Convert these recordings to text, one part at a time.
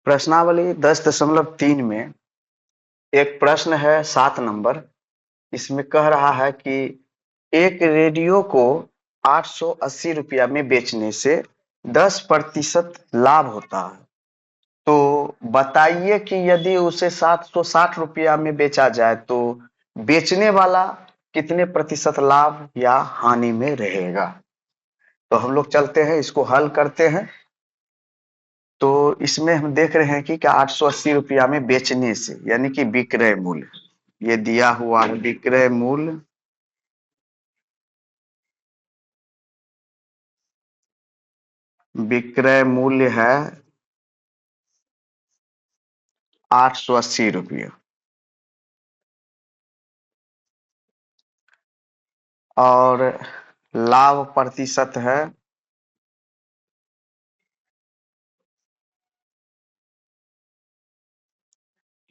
प्रश्नावली 10.3 में एक प्रश्न है 7 नंबर। इसमें कह रहा है कि एक रेडियो को 880 रुपया में बेचने से 10% लाभ होता है। तो बताइए कि यदि उसे 760 रुपया में बेचा जाए तो बेचने वाला कितने प्रतिशत लाभ या हानि में रहेगा। तो हम लोग चलते हैं, इसको हल करते हैं। तो इसमें हम देख रहे हैं कि 880 रुपया में बेचने से यानी कि विक्रय मूल्य, ये दिया हुआ है विक्रय मूल्य। विक्रय मूल्य है 880 रुपया और लाभ प्रतिशत है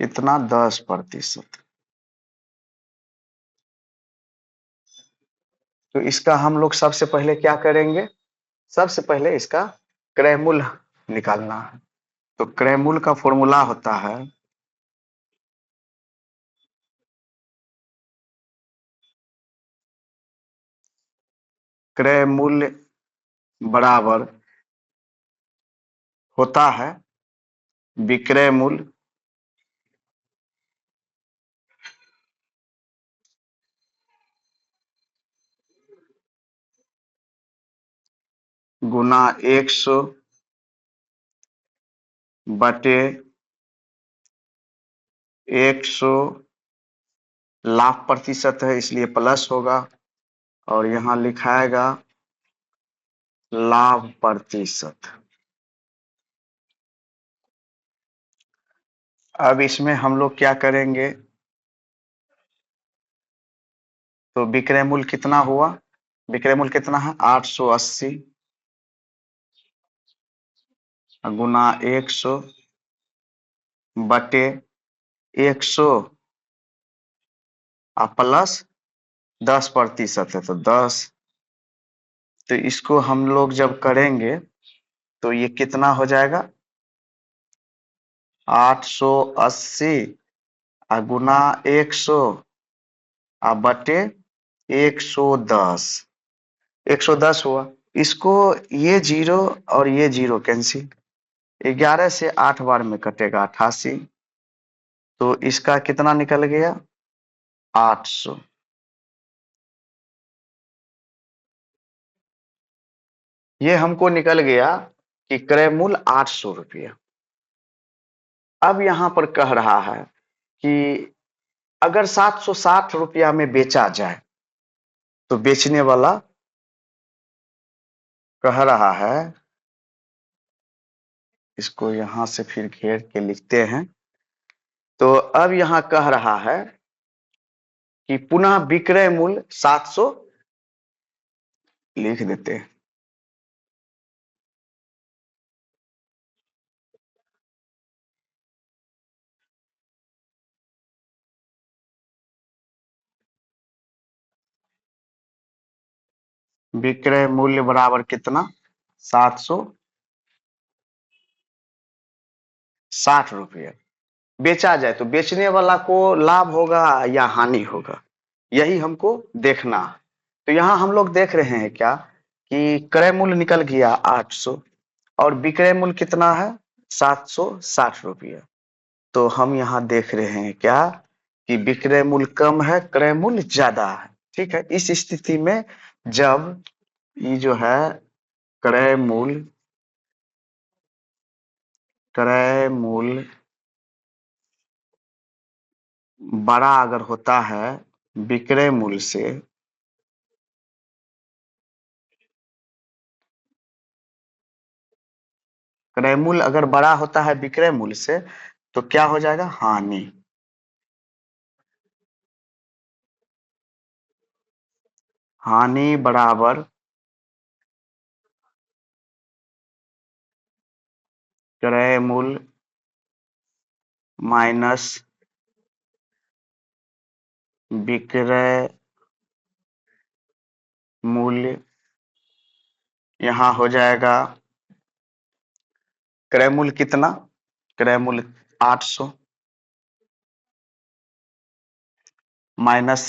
कितना, 10%। तो इसका हम लोग सबसे पहले क्या करेंगे, सबसे पहले इसका क्रय मूल्य निकालना है। तो क्रय मूल्य का फॉर्मूला होता है क्रय मूल्य बराबर होता है विक्रय मूल्य गुना 100 बटे 100, लाभ प्रतिशत है इसलिए प्लस होगा और यहाँ लिखाएगा लाभ प्रतिशत। अब इसमें हम लोग क्या करेंगे, तो विक्रय मूल्य कितना हुआ, विक्रय मूल्य कितना है 880 गुना 100 बटे 100 और प्लस 10% है तो 10। तो इसको हम लोग जब करेंगे तो ये कितना हो जाएगा 880 गुना 100 बटे 110, 110 हुआ। इसको ये जीरो और ये जीरो कैंसिल, 11 से 8 बार में कटेगा 88, तो इसका कितना निकल गया 800। ये हमको निकल गया कि क्रय मूल्य 800 रुपया। अब यहां पर कह रहा है कि अगर 760 रुपया में बेचा जाए तो बेचने वाला कह रहा है, इसको यहां से फिर घेर के लिखते हैं। तो अब यहां कह रहा है कि पुनः विक्रय मूल्य 700 लिख देते हैं। विक्रय मूल्य बराबर कितना 760 रुपये। बेचा जाए तो बेचने वाला को लाभ होगा या हानि होगा, यही हमको देखना है। तो यहाँ हम लोग देख रहे हैं क्या कि क्रय मूल्य निकल गया 800 और विक्रय मूल्य कितना है 760 रुपया। तो हम यहाँ देख रहे हैं क्या कि विक्रय मूल्य कम है, क्रय मूल्य ज्यादा है। ठीक है, इस स्थिति में जब ये जो है क्रय मूल्य बड़ा अगर होता है विक्रय मूल्य से, क्रय मूल्य अगर बड़ा होता है विक्रय मूल्य से तो क्या हो जाएगा हानि। हानि बराबर क्रय मूल्य माइनस विक्रय मूल्य। यहाँ हो जाएगा क्रय मूल्य कितना क्रय मूल्य 800 माइनस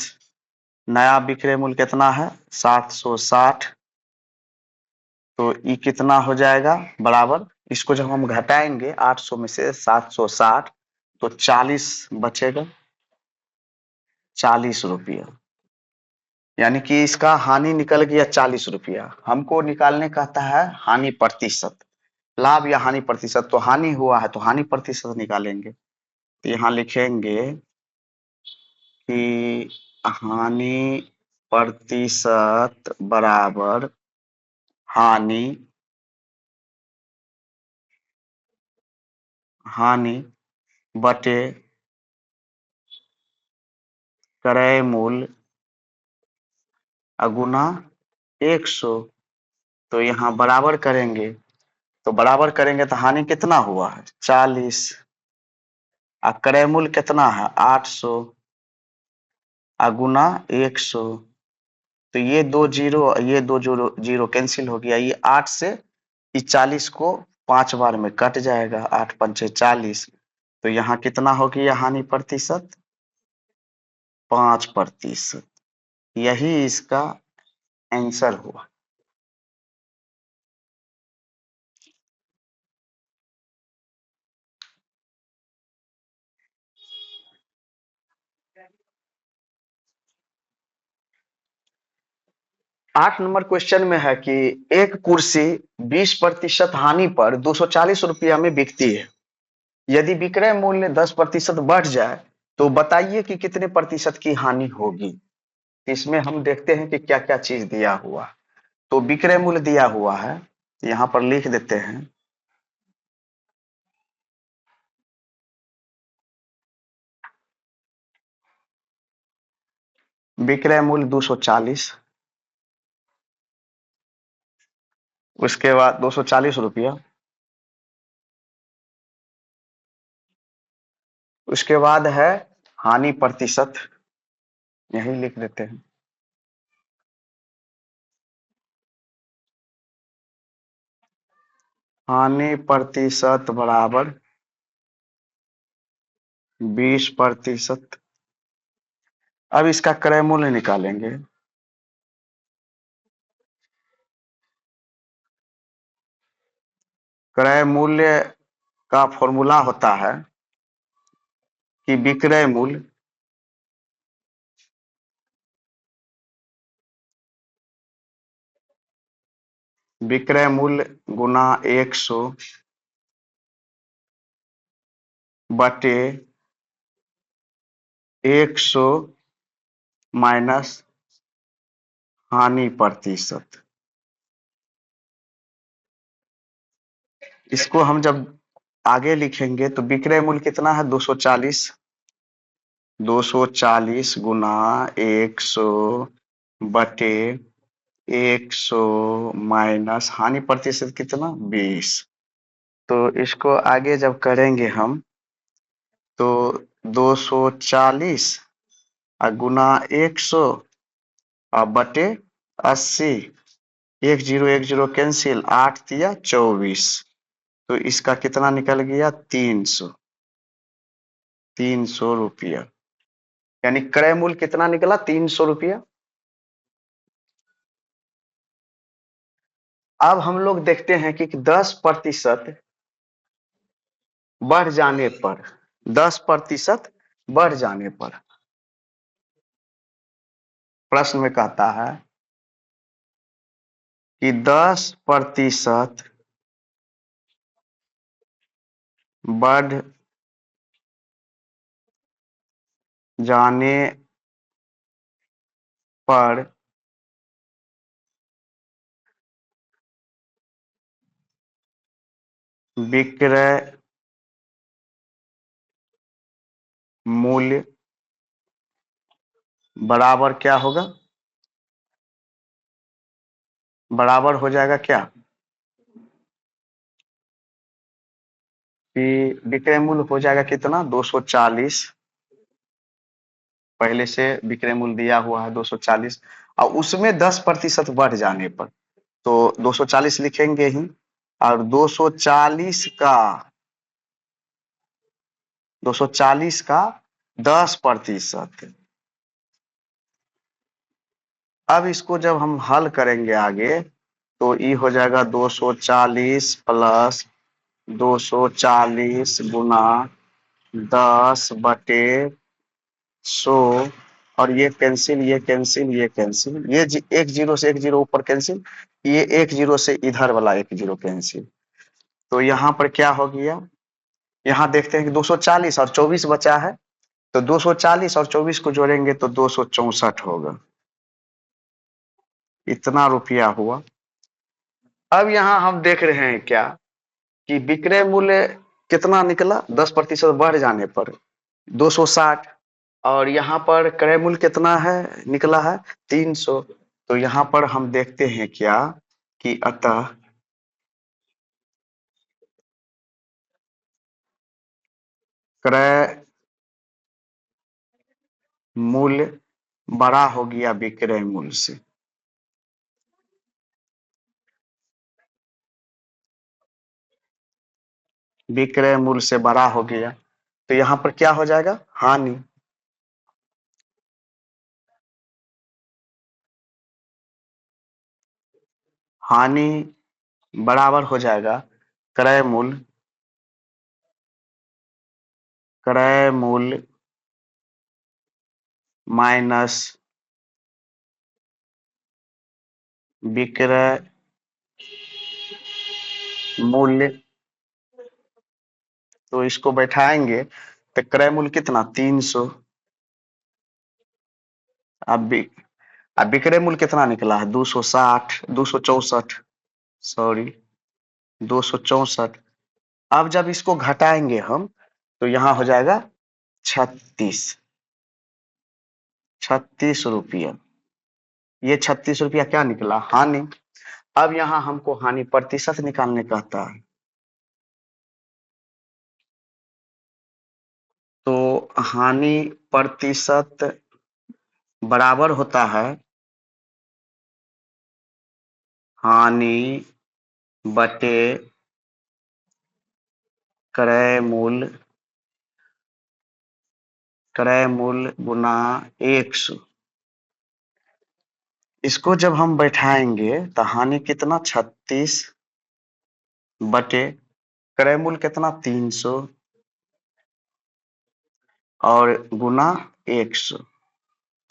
नया विक्रय मूल्य कितना है 760, तो ये कितना हो जाएगा बराबर, इसको जब हम घटाएंगे 800 में से 760 तो 40 बचेगा, 40 रुपया, यानी कि इसका हानि निकल गया 40 रुपया। हमको निकालने कहता है हानि प्रतिशत, लाभ या हानि प्रतिशत, तो हानि हुआ है तो हानि प्रतिशत निकालेंगे। तो यहाँ लिखेंगे कि हानि प्रतिशत बराबर हानि हानि बटे क्रय मूल्य गुना 100। तो यहाँ बराबर करेंगे, तो बराबर करेंगे तो हानि कितना हुआ है 40, और क्रय मूल्य कितना है 800 गुना 100। तो ये दो जीरो, ये दो जीरो जीरो कैंसिल हो गया, ये 8 से इस 40 को 5 बार में कट जाएगा, 8 पंचे 40। तो यहाँ कितना हो गया हानि प्रतिशत 5%, यही इसका आंसर हुआ। आठ नंबर क्वेश्चन में है कि एक कुर्सी 20% हानि पर 240 रुपया में बिकती है, यदि विक्रय मूल्य 10% बढ़ जाए तो बताइए कि कितने प्रतिशत की हानि होगी। इसमें हम देखते हैं कि क्या क्या चीज दिया हुआ। तो विक्रय मूल्य दिया हुआ है, यहाँ पर लिख देते हैं विक्रय मूल्य 240, उसके बाद 240 रुपया, उसके बाद है हानि प्रतिशत, यही लिख देते हैं हानि प्रतिशत बराबर 20%। अब इसका क्रय मूल्य निकालेंगे। क्रय मूल्य का फॉर्मूला होता है कि विक्रय मूल्य गुना 100 बटे 100 माइनस हानि प्रतिशत। इसको हम जब आगे लिखेंगे तो विक्रय मूल्य कितना है 240, 240 गुना 100 बटे 100 माइनस हानि प्रतिशत कितना 20। तो इसको आगे जब करेंगे हम तो 240 गुना 100 और बटे 80, 1 0 1 0 कैंसिल, 8 दिया 24, तो इसका कितना निकल गया 300 रुपया, यानी क्रय मूल्य कितना निकला 300 रुपया। अब हम लोग देखते हैं कि 10% बढ़ जाने पर, 10% बढ़ जाने पर प्रश्न में कहता है कि 10% बढ़ जाने पर विक्रय मूल्य बराबर क्या होगा, बराबर हो जाएगा क्या कि विक्रय मूल्य हो जाएगा कितना 240, पहले से विक्रय मूल्य दिया हुआ है 240, और उसमें 10% बढ़ जाने पर तो 240 लिखेंगे ही, और 240 का 240 का 10%। अब इसको जब हम हल करेंगे आगे तो ये हो जाएगा 240 प्लस 240 गुना 10/100, और ये कैंसिल, ये कैंसिल, ये कैंसिल, ये एक जीरो से एक जीरो ऊपर कैंसिल, ये एक जीरो से इधर वाला एक जीरो कैंसिल। तो यहाँ पर क्या हो गया, यहाँ देखते हैं कि 240 और 24 बचा है, तो 240 और 24 को जोड़ेंगे तो 264 होगा। इतना रुपया हुआ। अब यहाँ हम देख रहे हैं क्या कि विक्रय मूल्य कितना निकला, 10% बढ़ जाने पर 260, और यहाँ पर क्रय मूल्य कितना है, निकला है 300। तो यहाँ पर हम देखते हैं क्या कि अतः क्रय मूल्य बड़ा हो गया विक्रय मूल्य से। विक्रय मूल्य से बड़ा हो गया, तो यहाँ पर क्या हो जाएगा, हानि। हानि बराबर हो जाएगा क्रय मूल्य, क्रय मूल्य माइनस विक्रय मूल्य। तो इसको बैठाएंगे तो क्रय मूल्य कितना, 300। अब अब विक्रय मूल्य कितना निकला है, 260, 264, सॉरी 264। अब जब इसको घटाएंगे हम तो यहाँ हो जाएगा 36 रुपया। ये 36 रुपया क्या निकला, हानि। अब यहाँ हमको हानि प्रतिशत निकालने कहता है, तो हानि प्रतिशत बराबर होता है हानि बटे क्रय मूल्य, क्रय मूल्य गुना 100। इसको जब हम बैठाएंगे तो हानि कितना, 36 बटे क्रय मूल्य कितना, 300, और गुना 100।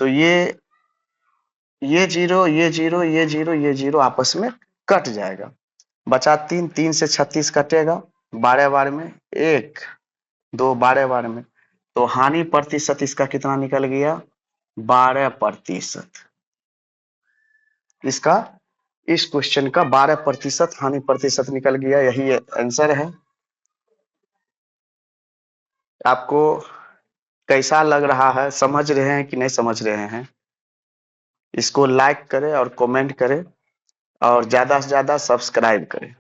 तो ये जीरो, ये जीरो, ये जीरो, ये जीरो आपस में कट जाएगा, बचा 3, 3 से 36 कटेगा 12 बार में, 1 2 12 बार में। तो हानि प्रतिशत इसका कितना निकल गया, 12%। इसका, इस क्वेश्चन का 12% हानि प्रतिशत निकल गया, यही आंसर है। आपको कैसा लग रहा है, समझ रहे हैं कि नहीं समझ रहे हैं? इसको लाइक करें और कमेंट करें और ज्यादा से ज्यादा सब्सक्राइब करें।